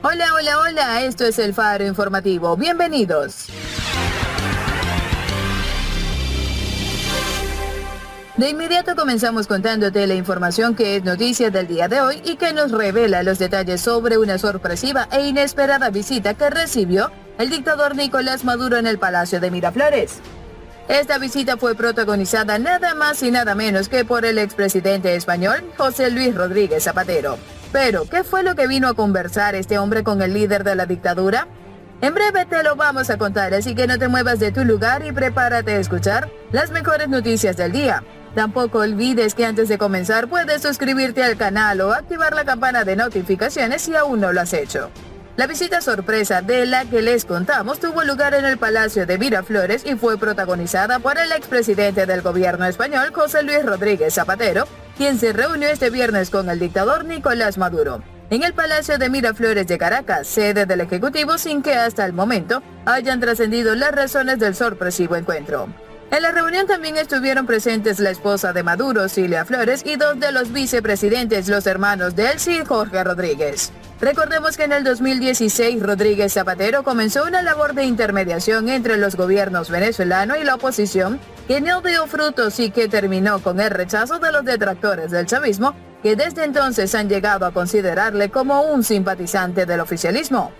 Hola, hola, hola, esto es El Faro Informativo. Bienvenidos. De inmediato comenzamos contándote la información que es noticia del día de hoy y que nos revela los detalles sobre una sorpresiva e inesperada visita que recibió el dictador Nicolás Maduro en el Palacio de Miraflores. Esta visita fue protagonizada nada más y nada menos que por el expresidente español José Luis Rodríguez Zapatero. Pero, ¿qué fue lo que vino a conversar este hombre con el líder de la dictadura? En breve te lo vamos a contar, así que no te muevas de tu lugar y prepárate a escuchar las mejores noticias del día. Tampoco olvides que antes de comenzar puedes suscribirte al canal o activar la campana de notificaciones si aún no lo has hecho. La visita sorpresa de la que les contamos tuvo lugar en el Palacio de Miraflores y fue protagonizada por el expresidente del gobierno español, José Luis Rodríguez Zapatero, quien se reunió este viernes con el dictador Nicolás Maduro en el Palacio de Miraflores de Caracas, sede del Ejecutivo, sin que hasta el momento hayan trascendido las razones del sorpresivo encuentro. En la reunión también estuvieron presentes la esposa de Maduro, Cilia Flores, y dos de los vicepresidentes, los hermanos Delcy y Jorge Rodríguez. Recordemos que en el 2016 Rodríguez Zapatero comenzó una labor de intermediación entre los gobiernos venezolano y la oposición, que no dio frutos y que terminó con el rechazo de los detractores del chavismo, que desde entonces han llegado a considerarle como un simpatizante del oficialismo.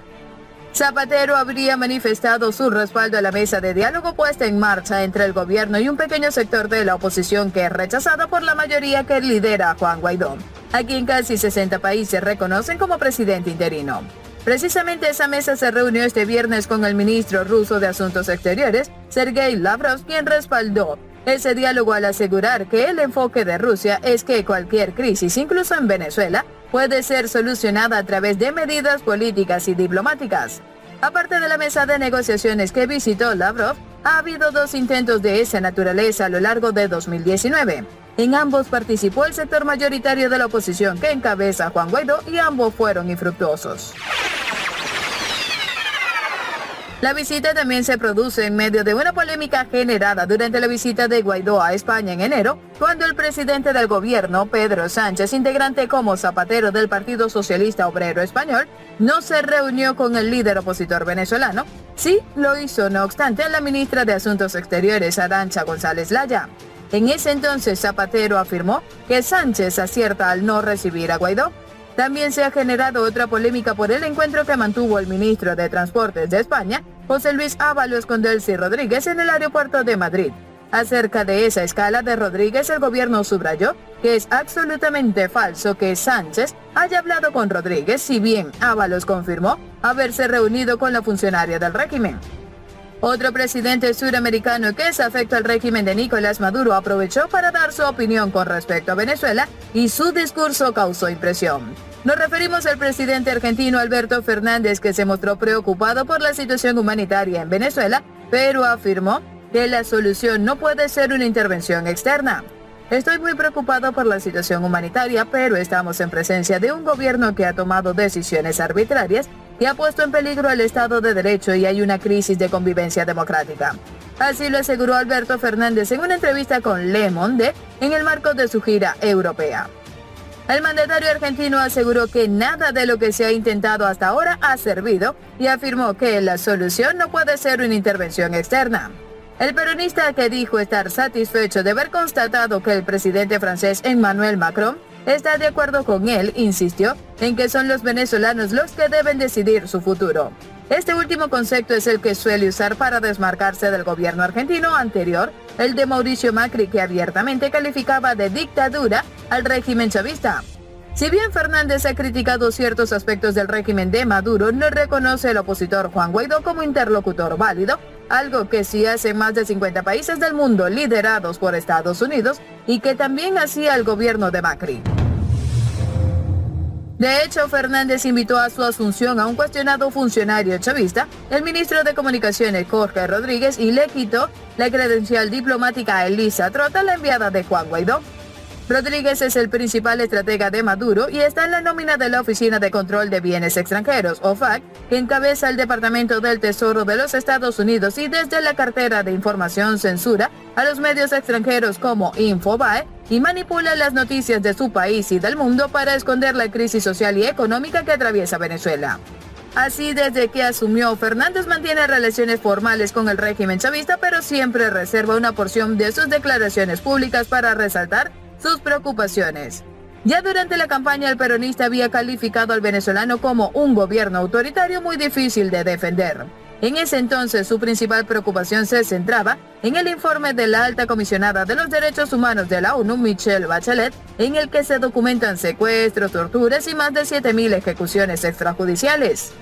Zapatero habría manifestado su respaldo a la mesa de diálogo puesta en marcha entre el gobierno y un pequeño sector de la oposición que es rechazada por la mayoría que lidera Juan Guaidó, a quien casi 60 países reconocen como presidente interino. Precisamente esa mesa se reunió este viernes con el ministro ruso de Asuntos Exteriores, Sergei Lavrov, quien respaldó ese diálogo al asegurar que el enfoque de Rusia es que cualquier crisis, incluso en Venezuela, puede ser solucionada a través de medidas políticas y diplomáticas. Aparte de la mesa de negociaciones que visitó Lavrov, ha habido dos intentos de esa naturaleza a lo largo de 2019. En ambos participó el sector mayoritario de la oposición que encabeza Juan Guaidó y ambos fueron infructuosos. La visita también se produce en medio de una polémica generada durante la visita de Guaidó a España en enero, cuando el presidente del gobierno, Pedro Sánchez, integrante como Zapatero del Partido Socialista Obrero Español, no se reunió con el líder opositor venezolano. Sí, lo hizo, no obstante, la ministra de Asuntos Exteriores, Arantxa González Laya. En ese entonces, Zapatero afirmó que Sánchez acierta al no recibir a Guaidó. También se ha generado otra polémica por el encuentro que mantuvo el ministro de Transportes de España, José Luis Ábalos, con Delcy Rodríguez en el aeropuerto de Madrid. Acerca de esa escala de Rodríguez, el gobierno subrayó que es absolutamente falso que Sánchez haya hablado con Rodríguez, si bien Ábalos confirmó haberse reunido con la funcionaria del régimen. Otro presidente suramericano que es afecto al régimen de Nicolás Maduro aprovechó para dar su opinión con respecto a Venezuela y su discurso causó impresión. Nos referimos al presidente argentino Alberto Fernández, que se mostró preocupado por la situación humanitaria en Venezuela, pero afirmó que la solución no puede ser una intervención externa. Estoy muy preocupado por la situación humanitaria, pero estamos en presencia de un gobierno que ha tomado decisiones arbitrarias que ha puesto en peligro el Estado de Derecho y hay una crisis de convivencia democrática. Así lo aseguró Alberto Fernández en una entrevista con Le Monde en el marco de su gira europea. El mandatario argentino aseguró que nada de lo que se ha intentado hasta ahora ha servido y afirmó que la solución no puede ser una intervención externa. El peronista, que dijo estar satisfecho de haber constatado que el presidente francés Emmanuel Macron está de acuerdo con él, insistió en que son los venezolanos los que deben decidir su futuro. Este último concepto es el que suele usar para desmarcarse del gobierno argentino anterior, el de Mauricio Macri, que abiertamente calificaba de dictadura al régimen chavista. Si bien Fernández ha criticado ciertos aspectos del régimen de Maduro, no reconoce al opositor Juan Guaidó como interlocutor válido, algo que sí hace más de 50 países del mundo liderados por Estados Unidos y que también hacía el gobierno de Macri. De hecho, Fernández invitó a su asunción a un cuestionado funcionario chavista, el ministro de Comunicaciones Jorge Rodríguez, y le quitó la credencial diplomática a Elisa Trota, la enviada de Juan Guaidó. Rodríguez es el principal estratega de Maduro y está en la nómina de la Oficina de Control de Bienes Extranjeros, OFAC, que encabeza el Departamento del Tesoro de los Estados Unidos y desde la cartera de información censura a los medios extranjeros como Infobae y manipula las noticias de su país y del mundo para esconder la crisis social y económica que atraviesa Venezuela. Así, desde que asumió, Fernández mantiene relaciones formales con el régimen chavista, pero siempre reserva una porción de sus declaraciones públicas para resaltar sus preocupaciones. Ya durante la campaña, el peronista había calificado al venezolano como un gobierno autoritario muy difícil de defender. En ese entonces, su principal preocupación se centraba en el informe de la alta comisionada de los derechos humanos de la ONU, Michelle Bachelet, en el que se documentan secuestros, torturas y más de 7.000 ejecuciones extrajudiciales.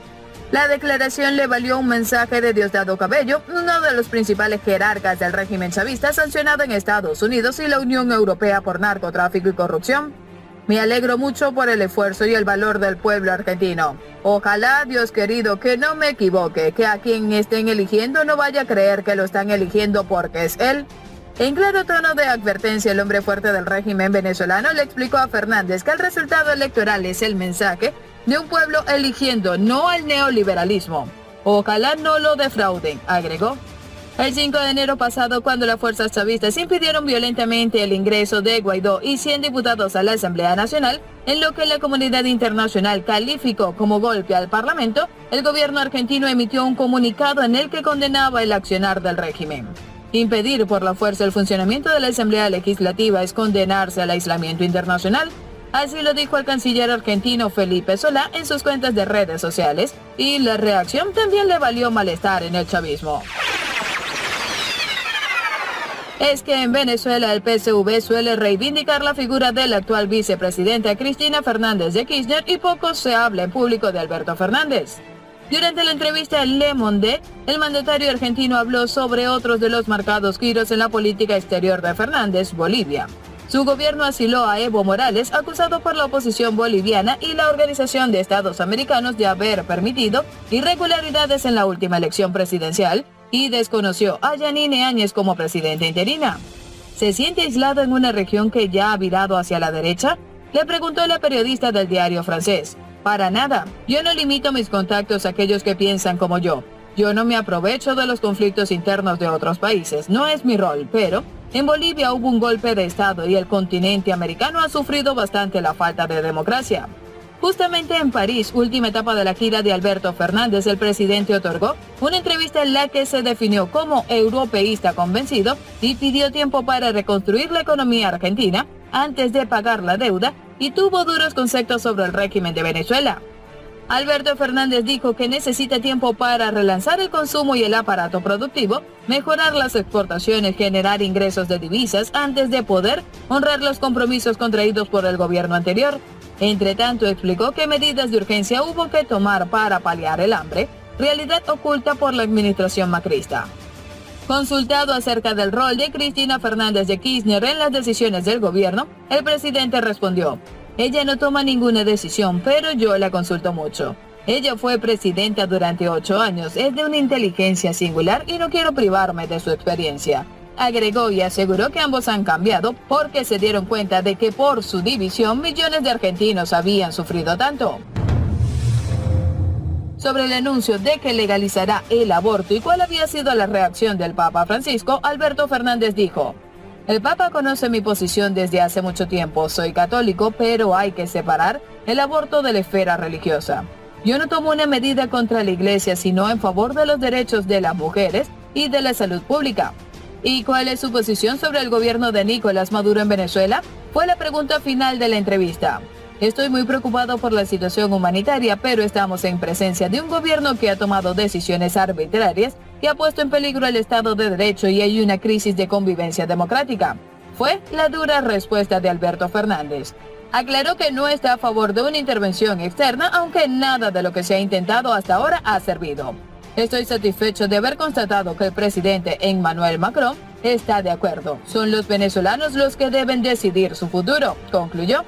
La declaración le valió un mensaje de Diosdado Cabello, uno de los principales jerarcas del régimen chavista, sancionado en Estados Unidos y la Unión Europea por narcotráfico y corrupción. Me alegro mucho por el esfuerzo y el valor del pueblo argentino. Ojalá, Dios querido, que no me equivoque, que a quien estén eligiendo no vaya a creer que lo están eligiendo porque es él. En claro tono de advertencia, el hombre fuerte del régimen venezolano le explicó a Fernández que el resultado electoral es el mensaje de un pueblo eligiendo no al neoliberalismo. Ojalá no lo defrauden, agregó. El 5 de enero pasado, cuando las fuerzas chavistas impidieron violentamente el ingreso de Guaidó y 100 diputados a la Asamblea Nacional, en lo que la comunidad internacional calificó como golpe al Parlamento, el gobierno argentino emitió un comunicado en el que condenaba el accionar del régimen. Impedir por la fuerza el funcionamiento de la Asamblea Legislativa es condenarse al aislamiento internacional. Así lo dijo el canciller argentino Felipe Solá en sus cuentas de redes sociales, y la reacción también le valió malestar en el chavismo. Es que en Venezuela el PSV suele reivindicar la figura de la actual vicepresidenta Cristina Fernández de Kirchner y poco se habla en público de Alberto Fernández. Durante la entrevista en Le Monde, el mandatario argentino habló sobre otros de los marcados giros en la política exterior de Fernández, Bolivia. Su gobierno asiló a Evo Morales, acusado por la oposición boliviana y la Organización de Estados Americanos de haber permitido irregularidades en la última elección presidencial, y desconoció a Yanine Áñez como presidenta interina. ¿Se siente aislado en una región que ya ha virado hacia la derecha?, le preguntó la periodista del diario francés. Para nada, yo no limito mis contactos a aquellos que piensan como yo. Yo no me aprovecho de los conflictos internos de otros países, no es mi rol, pero en Bolivia hubo un golpe de Estado y el continente americano ha sufrido bastante la falta de democracia. Justamente en París, última etapa de la gira de Alberto Fernández, el presidente otorgó una entrevista en la que se definió como europeísta convencido y pidió tiempo para reconstruir la economía argentina antes de pagar la deuda y tuvo duros conceptos sobre el régimen de Venezuela. Alberto Fernández dijo que necesita tiempo para relanzar el consumo y el aparato productivo, mejorar las exportaciones, generar ingresos de divisas antes de poder honrar los compromisos contraídos por el gobierno anterior. Entre tanto, explicó que medidas de urgencia hubo que tomar para paliar el hambre, realidad oculta por la administración macrista. Consultado acerca del rol de Cristina Fernández de Kirchner en las decisiones del gobierno, el presidente respondió: ella no toma ninguna decisión, pero yo la consulto mucho. Ella fue presidenta durante 8 años, es de una inteligencia singular y no quiero privarme de su experiencia. Agregó y aseguró que ambos han cambiado porque se dieron cuenta de que por su división millones de argentinos habían sufrido tanto. Sobre el anuncio de que legalizará el aborto y cuál había sido la reacción del Papa Francisco, Alberto Fernández dijo: el Papa conoce mi posición desde hace mucho tiempo, soy católico, pero hay que separar el aborto de la esfera religiosa. Yo no tomo una medida contra la Iglesia, sino en favor de los derechos de las mujeres y de la salud pública. ¿Y cuál es su posición sobre el gobierno de Nicolás Maduro en Venezuela?, fue la pregunta final de la entrevista. Estoy muy preocupado por la situación humanitaria, pero estamos en presencia de un gobierno que ha tomado decisiones arbitrarias que ha puesto en peligro el Estado de Derecho y hay una crisis de convivencia democrática. Fue la dura respuesta de Alberto Fernández. Aclaró que no está a favor de una intervención externa, aunque nada de lo que se ha intentado hasta ahora ha servido. Estoy satisfecho de haber constatado que el presidente Emmanuel Macron está de acuerdo. Son los venezolanos los que deben decidir su futuro, concluyó.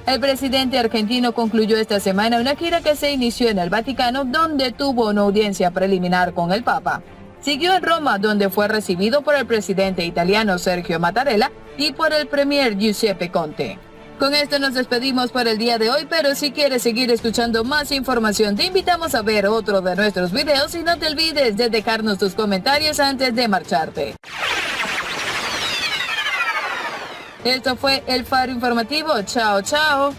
El presidente argentino concluyó esta semana una gira que se inició en el Vaticano, donde tuvo una audiencia preliminar con el Papa. Siguió en Roma, donde fue recibido por el presidente italiano Sergio Mattarella y por el premier Giuseppe Conte. Con esto nos despedimos por el día de hoy, pero si quieres seguir escuchando más información, te invitamos a ver otro de nuestros videos y no te olvides de dejarnos tus comentarios antes de marcharte. Esto fue El Faro Informativo. Chao, chao.